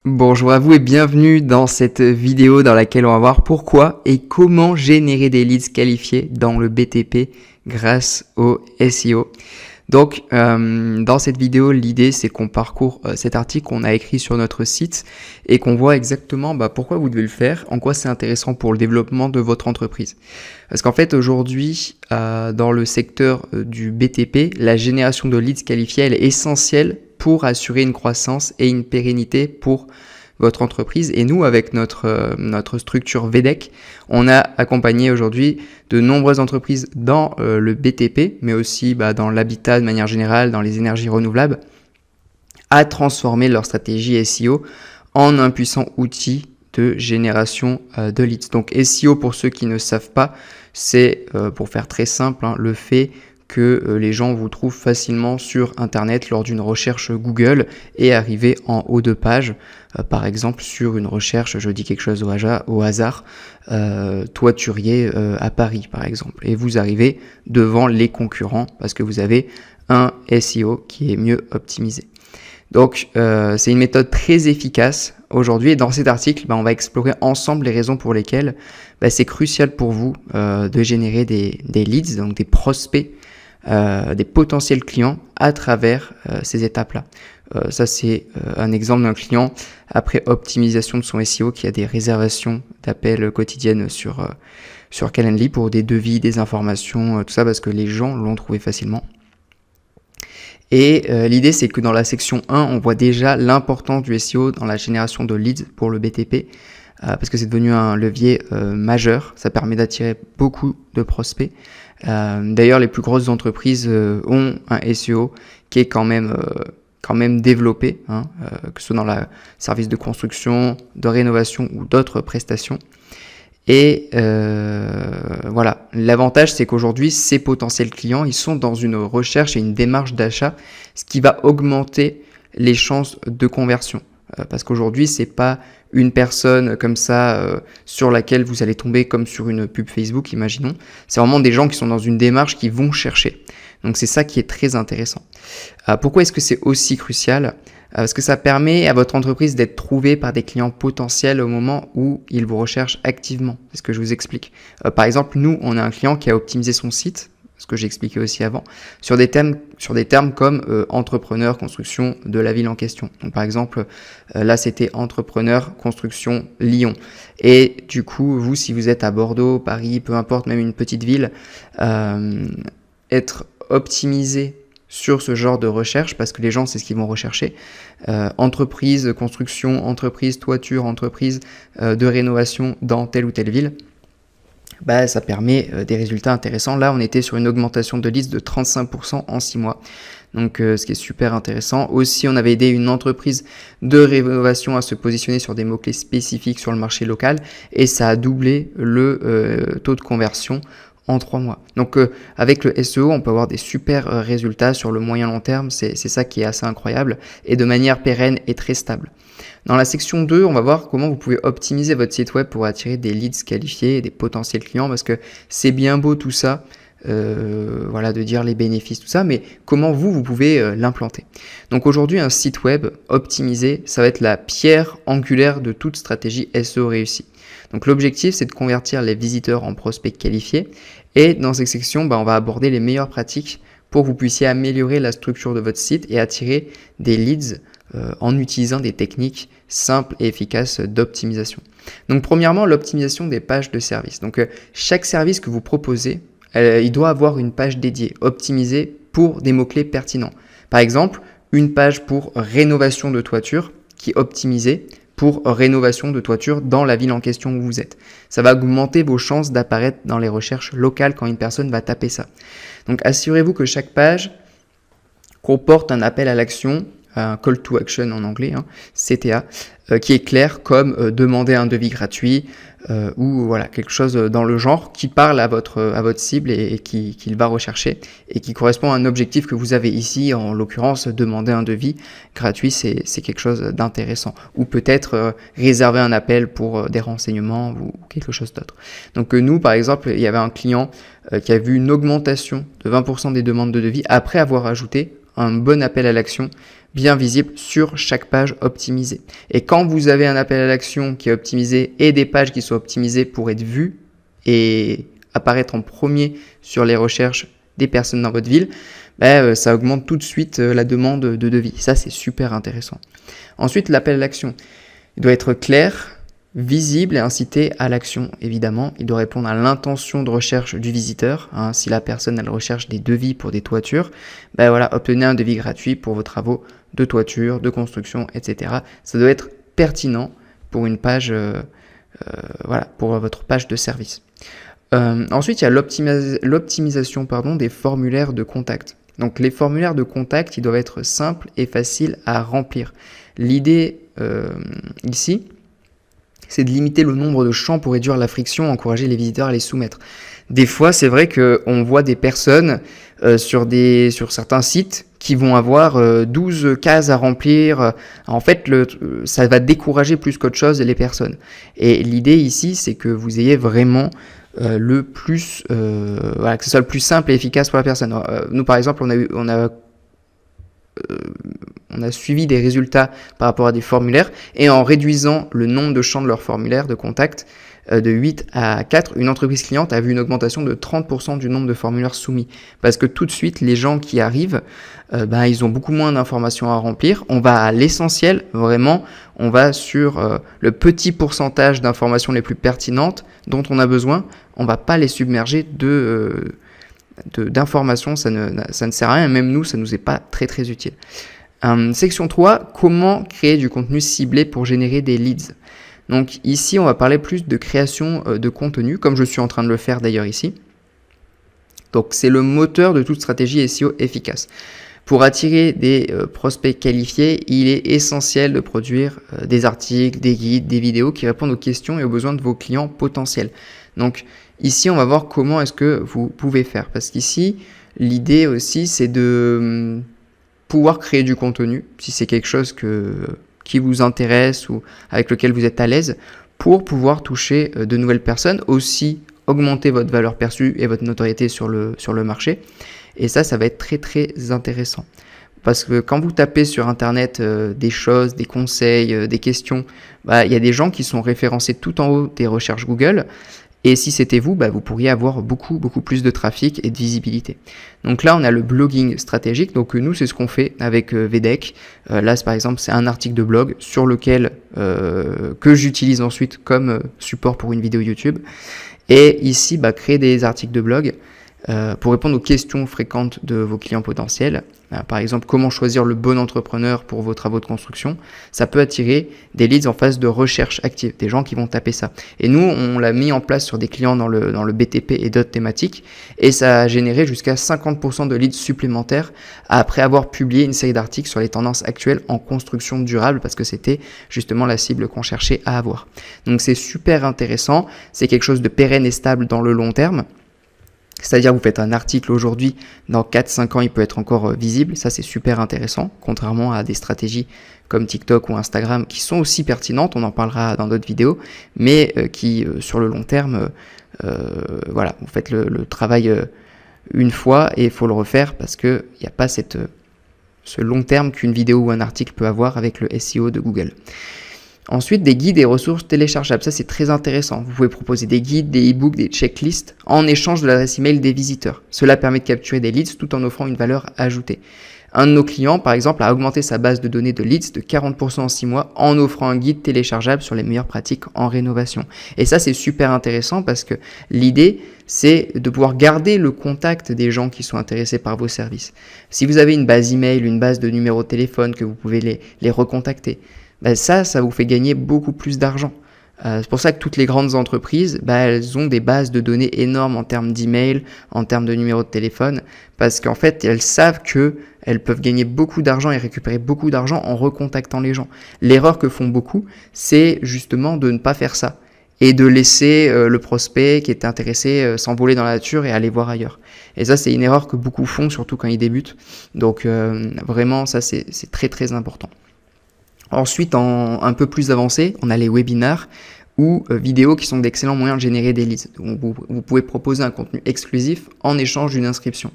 Bonjour à vous et bienvenue dans cette vidéo dans laquelle on va voir pourquoi et comment générer des leads qualifiés dans le BTP grâce au SEO. Donc dans cette vidéo, l'idée c'est qu'on parcourt cet article qu'on a écrit sur notre site et qu'on voit exactement pourquoi vous devez le faire, en quoi c'est intéressant pour le développement de votre entreprise. Parce qu'en fait aujourd'hui, dans le secteur du BTP, la génération de leads qualifiés elle est essentielle pour assurer une croissance et une pérennité pour votre entreprise. Et nous, avec notre structure VEDEC, on a accompagné aujourd'hui de nombreuses entreprises dans le BTP, mais aussi dans l'habitat de manière générale, dans les énergies renouvelables, à transformer leur stratégie SEO en un puissant outil de génération de leads. Donc SEO, pour ceux qui ne savent pas, c'est, pour faire très simple, le fait que les gens vous trouvent facilement sur Internet lors d'une recherche Google et arriver en haut de page, par exemple sur une recherche, je dis quelque chose au hasard, toiturier à Paris par exemple, et vous arrivez devant les concurrents parce que vous avez un SEO qui est mieux optimisé. Donc c'est une méthode très efficace aujourd'hui et dans cet article on va explorer ensemble les raisons pour lesquelles c'est crucial pour vous de générer des leads, donc des prospects, des potentiels clients à travers ces étapes-là. Ça c'est un exemple d'un client après optimisation de son SEO qui a des réservations d'appels quotidiennes sur Calendly pour des devis, des informations, tout ça parce que les gens l'ont trouvé facilement. Et l'idée c'est que dans la section 1, on voit déjà l'importance du SEO dans la génération de leads pour le BTP parce que c'est devenu un levier majeur, ça permet d'attirer beaucoup de prospects. D'ailleurs, les plus grosses entreprises ont un SEO qui est quand même développé, que ce soit dans le service de construction, de rénovation ou d'autres prestations. Et voilà, l'avantage c'est qu'aujourd'hui, ces potentiels clients, ils sont dans une recherche et une démarche d'achat, ce qui va augmenter les chances de conversion. Parce qu'aujourd'hui, c'est pas une personne comme ça sur laquelle vous allez tomber comme sur une pub Facebook, imaginons. C'est vraiment des gens qui sont dans une démarche qui vont chercher. Donc c'est ça qui est très intéressant. Pourquoi est-ce que c'est aussi crucial ? Parce que ça permet à votre entreprise d'être trouvée par des clients potentiels au moment où ils vous recherchent activement. C'est ce que je vous explique. Par exemple, nous, on a un client qui a optimisé son site, ce que j'ai expliqué aussi avant, sur des termes comme entrepreneur, construction de la ville en question. Donc par exemple, là c'était entrepreneur, construction, Lyon. Et du coup, vous, si vous êtes à Bordeaux, Paris, peu importe, même une petite ville, être optimisé sur ce genre de recherche, parce que les gens, c'est ce qu'ils vont rechercher. Entreprise, construction, entreprise, toiture, entreprise de rénovation dans telle ou telle ville. Ça permet des résultats intéressants. Là, on était sur une augmentation de leads de 35% en 6 mois. Donc, ce qui est super intéressant. Aussi, on avait aidé une entreprise de rénovation à se positionner sur des mots-clés spécifiques sur le marché local et ça a doublé le taux de conversion en 3 mois. Donc avec le SEO, on peut avoir des super résultats sur le moyen long terme, c'est ça qui est assez incroyable et de manière pérenne et très stable. Dans la section 2, on va voir comment vous pouvez optimiser votre site web pour attirer des leads qualifiés et des potentiels clients parce que c'est bien beau tout ça, de dire les bénéfices, tout ça, mais comment vous pouvez l'implanter. Donc aujourd'hui, un site web optimisé, ça va être la pierre angulaire de toute stratégie SEO réussie. Donc l'objectif, c'est de convertir les visiteurs en prospects qualifiés. Et dans cette section, on va aborder les meilleures pratiques pour que vous puissiez améliorer la structure de votre site et attirer des leads en utilisant des techniques simples et efficaces d'optimisation. Donc premièrement, l'optimisation des pages de service. Donc chaque service que vous proposez, il doit avoir une page dédiée, optimisée pour des mots-clés pertinents. Par exemple, une page pour rénovation de toiture qui est optimisée pour rénovation de toiture dans la ville en question où vous êtes. Ça va augmenter vos chances d'apparaître dans les recherches locales quand une personne va taper ça. Donc assurez-vous que chaque page comporte un appel à l'action, un call to action en anglais, CTA, qui est clair comme demander un devis gratuit ou voilà quelque chose dans le genre qui parle à votre cible et qu'il va rechercher et qui correspond à un objectif que vous avez ici, en l'occurrence demander un devis gratuit, c'est quelque chose d'intéressant ou peut-être réserver un appel pour des renseignements ou quelque chose d'autre. Donc nous par exemple, il y avait un client qui a vu une augmentation de 20% des demandes de devis après avoir ajouté un bon appel à l'action bien visible sur chaque page optimisée. Et quand vous avez un appel à l'action qui est optimisé et des pages qui sont optimisées pour être vues et apparaître en premier sur les recherches des personnes dans votre ville, ça augmente tout de suite la demande de devis. Ça, c'est super intéressant. Ensuite, l'appel à l'action. Il doit être clair, visible et inciter à l'action, évidemment. Il doit répondre à l'intention de recherche du visiteur. Si la personne elle recherche des devis pour des toitures, obtenez un devis gratuit pour vos travaux de toiture, de construction, etc. Ça doit être pertinent pour une page, pour votre page de service. Ensuite, il y a l'optimisation des formulaires de contact. Donc, les formulaires de contact, ils doivent être simples et faciles à remplir. L'idée ici, c'est de limiter le nombre de champs pour réduire la friction, encourager les visiteurs à les soumettre. Des fois, c'est vrai qu'on voit des personnes sur certains sites qui vont avoir 12 cases à remplir. En fait, ça va décourager plus qu'autre chose les personnes. Et l'idée ici, c'est que vous ayez vraiment que ce soit le plus simple et efficace pour la personne. Nous, par exemple, on a suivi des résultats par rapport à des formulaires et en réduisant le nombre de champs de leur formulaire de contact de 8 à 4, une entreprise cliente a vu une augmentation de 30% du nombre de formulaires soumis. Parce que tout de suite, les gens qui arrivent, ils ont beaucoup moins d'informations à remplir. On va à l'essentiel, vraiment, on va sur le petit pourcentage d'informations les plus pertinentes dont on a besoin. On ne va pas les submerger d'informations, ça ne sert à rien, même nous, ça ne nous est pas très très utile. Section 3, comment créer du contenu ciblé pour générer des leads. Donc ici, on va parler plus de création de contenu, comme je suis en train de le faire d'ailleurs ici. Donc c'est le moteur de toute stratégie SEO efficace. Pour attirer des prospects qualifiés, il est essentiel de produire des articles, des guides, des vidéos qui répondent aux questions et aux besoins de vos clients potentiels. Donc ici, on va voir comment est-ce que vous pouvez faire. Parce qu'ici, l'idée aussi, c'est de pouvoir créer du contenu, si c'est quelque chose qui vous intéresse ou avec lequel vous êtes à l'aise, pour pouvoir toucher de nouvelles personnes, aussi augmenter votre valeur perçue et votre notoriété sur le marché. Et ça va être très très intéressant. Parce que quand vous tapez sur Internet des choses, des conseils, des questions, il y a des gens qui sont référencés tout en haut des recherches Google. Et si c'était vous, vous pourriez avoir beaucoup plus de trafic et de visibilité. Donc là, on a le blogging stratégique. Donc nous, c'est ce qu'on fait avec VDEC. Là, par exemple, c'est un article de blog sur lequel que j'utilise ensuite comme support pour une vidéo YouTube. Et ici, créer des articles de blog pour répondre aux questions fréquentes de vos clients potentiels. Par exemple, comment choisir le bon entrepreneur pour vos travaux de construction. Ça peut attirer des leads en phase de recherche active, des gens qui vont taper ça. Et nous, on l'a mis en place sur des clients dans le BTP et d'autres thématiques. Et ça a généré jusqu'à 50% de leads supplémentaires après avoir publié une série d'articles sur les tendances actuelles en construction durable parce que c'était justement la cible qu'on cherchait à avoir. Donc c'est super intéressant. C'est quelque chose de pérenne et stable dans le long terme. C'est-à-dire, vous faites un article aujourd'hui, dans 4-5 ans, il peut être encore visible. Ça, c'est super intéressant, contrairement à des stratégies comme TikTok ou Instagram qui sont aussi pertinentes. On en parlera dans d'autres vidéos, mais qui, sur le long terme, vous faites le travail une fois et il faut le refaire parce qu'il n'y a pas ce long terme qu'une vidéo ou un article peut avoir avec le SEO de Google. Ensuite, des guides et ressources téléchargeables. Ça, c'est très intéressant. Vous pouvez proposer des guides, des e-books, des checklists en échange de l'adresse email des visiteurs. Cela permet de capturer des leads tout en offrant une valeur ajoutée. Un de nos clients, par exemple, a augmenté sa base de données de leads de 40% en 6 mois en offrant un guide téléchargeable sur les meilleures pratiques en rénovation. Et ça, c'est super intéressant parce que l'idée, c'est de pouvoir garder le contact des gens qui sont intéressés par vos services. Si vous avez une base email, une base de numéros de téléphone que vous pouvez les recontacter, ça vous fait gagner beaucoup plus d'argent. C'est pour ça que toutes les grandes entreprises, elles ont des bases de données énormes en termes d'email, en termes de numéros de téléphone, parce qu'en fait, elles savent qu'elles peuvent gagner beaucoup d'argent et récupérer beaucoup d'argent en recontactant les gens. L'erreur que font beaucoup, c'est justement de ne pas faire ça et de laisser le prospect qui est intéressé s'envoler dans la nature et aller voir ailleurs. Et ça, c'est une erreur que beaucoup font, surtout quand ils débutent. Donc vraiment, ça, c'est très très important. Ensuite, un peu plus avancé, on a les webinars ou vidéos qui sont d'excellents moyens de générer des leads. Donc, vous pouvez proposer un contenu exclusif en échange d'une inscription.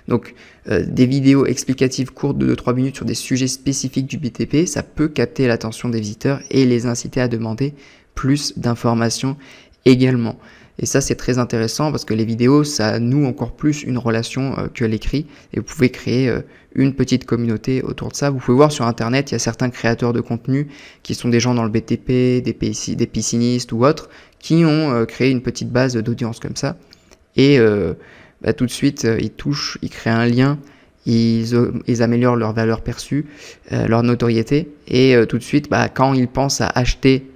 Donc des vidéos explicatives courtes de 2-3 minutes sur des sujets spécifiques du BTP, ça peut capter l'attention des visiteurs et les inciter à demander plus d'informations également. Et ça, c'est très intéressant parce que les vidéos, ça noue encore plus une relation que l'écrit. Et vous pouvez créer une petite communauté autour de ça. Vous pouvez voir sur Internet, il y a certains créateurs de contenu qui sont des gens dans le BTP, des piscinistes ou autres, qui ont créé une petite base d'audience comme ça. Et tout de suite, ils créent un lien, ils améliorent leur valeur perçue, leur notoriété. Et tout de suite, quand ils pensent à acheter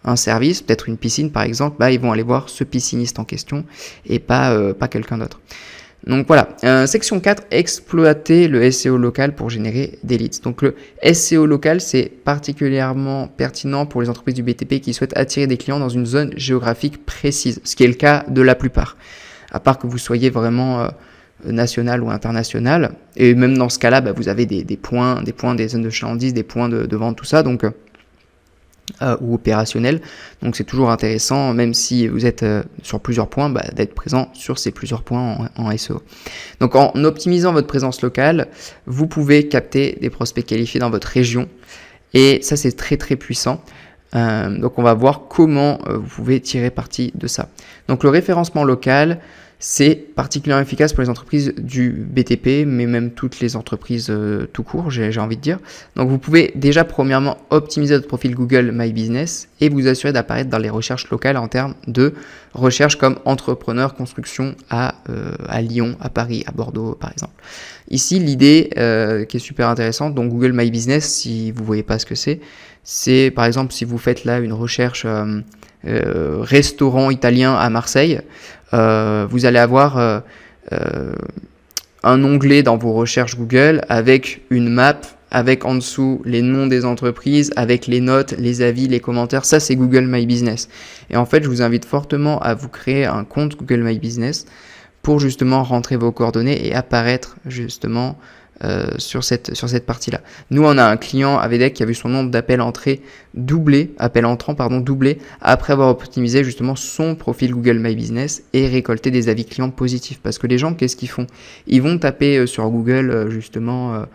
un service, peut-être une piscine par exemple, ils vont aller voir ce pisciniste en question et pas quelqu'un d'autre. Donc voilà, section 4, exploiter le SEO local pour générer des leads. Donc le SEO local, c'est particulièrement pertinent pour les entreprises du BTP qui souhaitent attirer des clients dans une zone géographique précise, ce qui est le cas de la plupart, à part que vous soyez vraiment national ou international. Et même dans ce cas-là, vous avez des points, des zones de chalandise, des points de vente, tout ça. Donc ou opérationnel. Donc c'est toujours intéressant, même si vous êtes sur plusieurs points, d'être présent sur ces plusieurs points en SEO. Donc en optimisant votre présence locale, vous pouvez capter des prospects qualifiés dans votre région et ça c'est très très puissant. Donc on va voir comment vous pouvez tirer parti de ça. Donc le référencement local, c'est particulièrement efficace pour les entreprises du BTP, mais même toutes les entreprises tout court, j'ai envie de dire. Donc vous pouvez déjà premièrement optimiser votre profil Google My Business et vous assurer d'apparaître dans les recherches locales en termes de recherche comme entrepreneur construction à Lyon, à Paris, à Bordeaux par exemple. Ici l'idée qui est super intéressante, donc Google My Business, si vous ne voyez pas ce que c'est par exemple si vous faites là une recherche restaurant italien à Marseille, vous allez avoir un onglet dans vos recherches Google avec une map, avec en dessous les noms des entreprises, avec les notes, les avis, les commentaires. Ça, c'est Google My Business. Et en fait, je vous invite fortement à vous créer un compte Google My Business pour justement rentrer vos coordonnées et apparaître justement sur cette partie-là. Nous, on a un client AVEDEC qui a vu son nombre d'appels entrants doublé après avoir optimisé justement son profil Google My Business et récolté des avis clients positifs. Parce que les gens, qu'est-ce qu'ils font? Ils vont taper sur Google justement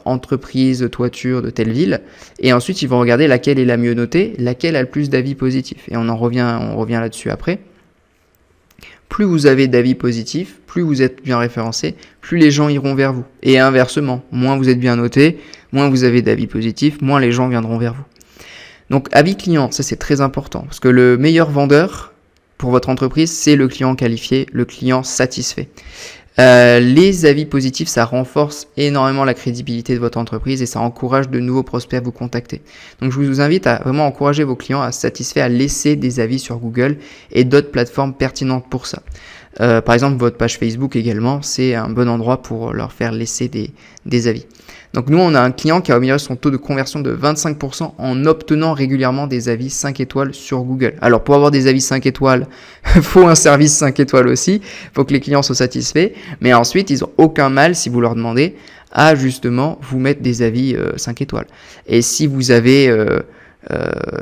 entreprise, toiture de telle ville, et ensuite ils vont regarder laquelle est la mieux notée, laquelle a le plus d'avis positifs. Et on revient là-dessus après. Plus vous avez d'avis positifs, plus vous êtes bien référencé, plus les gens iront vers vous. Et inversement, moins vous êtes bien noté, moins vous avez d'avis positifs, moins les gens viendront vers vous. Donc avis client, ça c'est très important, parce que le meilleur vendeur pour votre entreprise, c'est le client qualifié, le client satisfait. Les avis positifs, ça renforce énormément la crédibilité de votre entreprise et ça encourage de nouveaux prospects à vous contacter. Donc je vous invite à vraiment encourager vos clients à se satisfaire, à laisser des avis sur Google et d'autres plateformes pertinentes pour ça. Par exemple, votre page Facebook également, c'est un bon endroit pour leur faire laisser des avis. Donc nous, on a un client qui a amélioré son taux de conversion de 25% en obtenant régulièrement des avis 5 étoiles sur Google. Alors pour avoir des avis 5 étoiles, il faut un service 5 étoiles aussi, il faut que les clients soient satisfaits, mais ensuite ils n'ont aucun mal, si vous leur demandez, à justement vous mettre des avis 5 étoiles. Et si vous avez,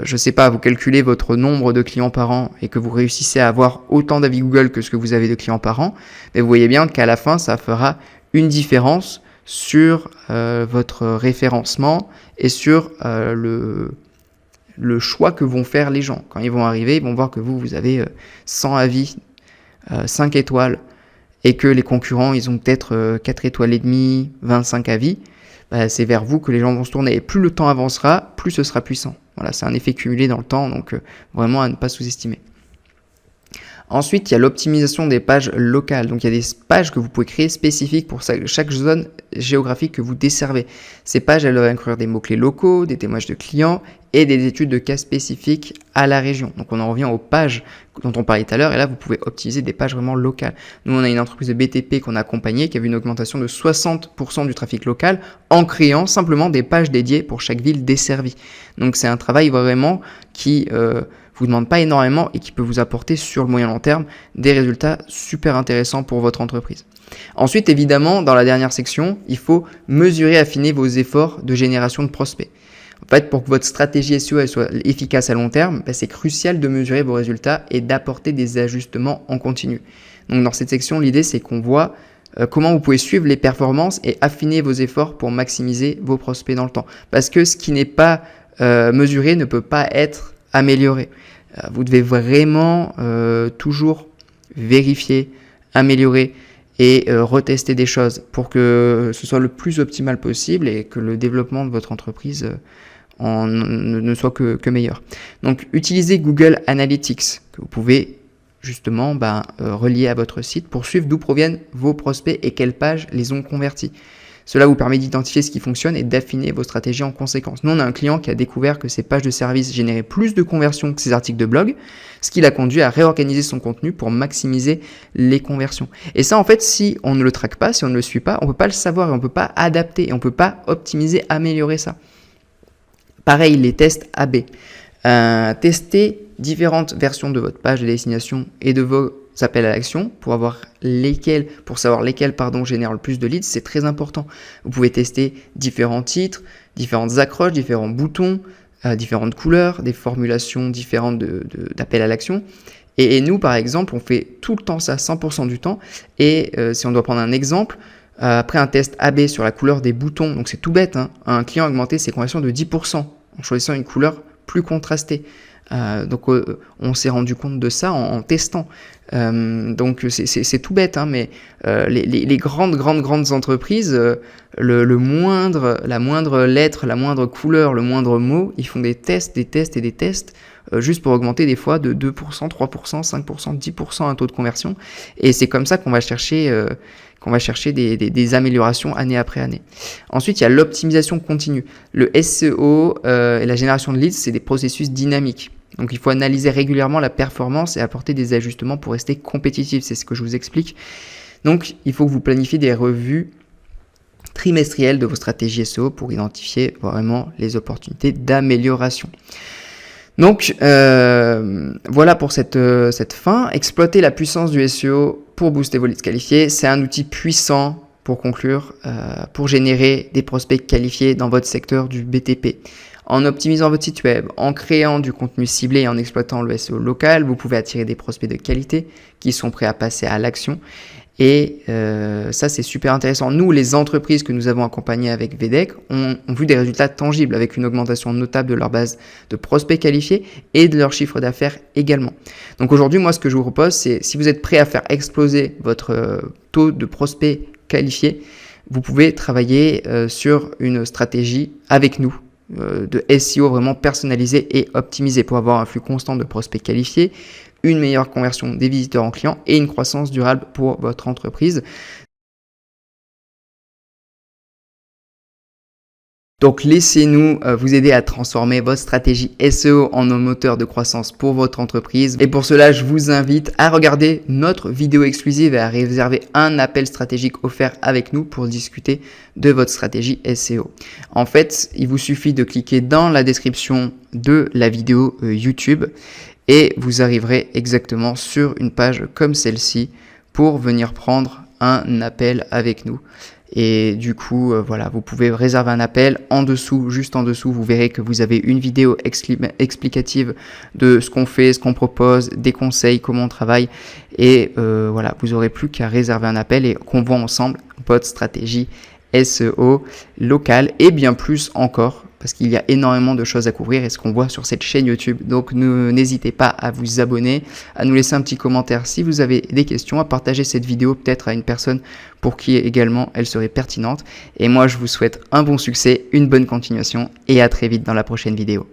je sais pas, vous calculez votre nombre de clients par an et que vous réussissez à avoir autant d'avis Google que ce que vous avez de clients par an, mais vous voyez bien qu'à la fin, ça fera une différence sur votre référencement et sur le choix que vont faire les gens. Quand ils vont arriver, ils vont voir que vous avez 100 avis, 5 étoiles, et que les concurrents, ils ont peut-être 4 étoiles et demie, 25 avis, c'est vers vous que les gens vont se tourner. Et plus le temps avancera, plus ce sera puissant. Voilà, c'est un effet cumulé dans le temps, donc vraiment à ne pas sous-estimer. Ensuite, il y a l'optimisation des pages locales. Donc, il y a des pages que vous pouvez créer spécifiques pour chaque zone géographique que vous desservez. Ces pages, elles doivent inclure des mots-clés locaux, des témoignages de clients et des études de cas spécifiques à la région. Donc, on en revient aux pages dont on parlait tout à l'heure. Et là, vous pouvez optimiser des pages vraiment locales. Nous, on a une entreprise de BTP qu'on a accompagnée qui a vu une augmentation de 60% du trafic local en créant simplement des pages dédiées pour chaque ville desservie. Donc, c'est un travail vraiment qui vous demande pas énormément et qui peut vous apporter sur le moyen long terme des résultats super intéressants pour votre entreprise. Ensuite, évidemment, dans la dernière section, il faut mesurer et affiner vos efforts de génération de prospects. En fait, pour que votre stratégie SEO elle soit efficace à long terme, c'est crucial de mesurer vos résultats et d'apporter des ajustements en continu. Donc, dans cette section, l'idée, c'est qu'on voit comment vous pouvez suivre les performances et affiner vos efforts pour maximiser vos prospects dans le temps. Parce que ce qui n'est pas mesuré ne peut pas être amélioré. Vous devez vraiment toujours vérifier, améliorer et retester des choses pour que ce soit le plus optimal possible et que le développement de votre entreprise ne soit que meilleur. Donc, utilisez Google Analytics que vous pouvez justement relier à votre site pour suivre d'où proviennent vos prospects et quelles pages les ont convertis. Cela vous permet d'identifier ce qui fonctionne et d'affiner vos stratégies en conséquence. Nous, on a un client qui a découvert que ses pages de service généraient plus de conversions que ses articles de blog, ce qui l'a conduit à réorganiser son contenu pour maximiser les conversions. Et ça, en fait, si on ne le traque pas, si on ne le suit pas, on ne peut pas le savoir et on ne peut pas adapter, et on ne peut pas optimiser, améliorer ça. Pareil, les tests AB. Testez différentes versions de votre page de destination et de vos appels à l'action pour savoir lesquels génèrent le plus de leads. C'est très important. Vous pouvez tester différents titres, différentes accroches, différents boutons, différentes couleurs, des formulations différentes d'appels à l'action. Et nous, par exemple, on fait tout le temps ça, 100% du temps. Et si on doit prendre un exemple, après un test AB sur la couleur des boutons, donc c'est tout bête, hein, un client a augmenté ses conversions de 10% en choisissant une couleur plus contrastée. Donc on s'est rendu compte de ça en testant. Donc c'est tout bête, hein, mais les grandes entreprises, la moindre lettre, la moindre couleur, le moindre mot, ils font des tests juste pour augmenter des fois de 2%, 3%, 5%, 10% un taux de conversion. Et c'est comme ça qu'on va chercher des améliorations année après année. Ensuite, il y a l'optimisation continue. Le SEO et la génération de leads, c'est des processus dynamiques. Donc, il faut analyser régulièrement la performance et apporter des ajustements pour rester compétitif. C'est ce que je vous explique. Donc, il faut que vous planifiez des revues trimestrielles de vos stratégies SEO pour identifier vraiment les opportunités d'amélioration. Donc, voilà pour cette fin. Exploiter la puissance du SEO pour booster vos leads qualifiés. C'est un outil puissant, pour conclure, pour générer des prospects qualifiés dans votre secteur du BTP. En optimisant votre site web, en créant du contenu ciblé et en exploitant le SEO local, vous pouvez attirer des prospects de qualité qui sont prêts à passer à l'action. Et ça, c'est super intéressant. Nous, les entreprises que nous avons accompagnées avec VDEC ont vu des résultats tangibles avec une augmentation notable de leur base de prospects qualifiés et de leur chiffre d'affaires également. Donc aujourd'hui, moi, ce que je vous propose, c'est si vous êtes prêt à faire exploser votre taux de prospects qualifiés, vous pouvez travailler sur une stratégie avec nous de SEO vraiment personnalisé et optimisé pour avoir un flux constant de prospects qualifiés, une meilleure conversion des visiteurs en clients et une croissance durable pour votre entreprise. Donc laissez-nous vous aider à transformer votre stratégie SEO en un moteur de croissance pour votre entreprise. Et pour cela, je vous invite à regarder notre vidéo exclusive et à réserver un appel stratégique offert avec nous pour discuter de votre stratégie SEO. En fait, il vous suffit de cliquer dans la description de la vidéo YouTube et vous arriverez exactement sur une page comme celle-ci pour venir prendre un appel avec nous. Et du coup, voilà, vous pouvez réserver un appel. En dessous, juste en dessous, vous verrez que vous avez une vidéo explicative de ce qu'on fait, ce qu'on propose, des conseils, comment on travaille. Et voilà, vous n'aurez plus qu'à réserver un appel et qu'on voit ensemble votre stratégie SEO locale et bien plus encore, parce qu'il y a énormément de choses à couvrir et ce qu'on voit sur cette chaîne YouTube. Donc n'hésitez pas à vous abonner, à nous laisser un petit commentaire si vous avez des questions, à partager cette vidéo peut-être à une personne pour qui également elle serait pertinente. Et moi je vous souhaite un bon succès, une bonne continuation et à très vite dans la prochaine vidéo.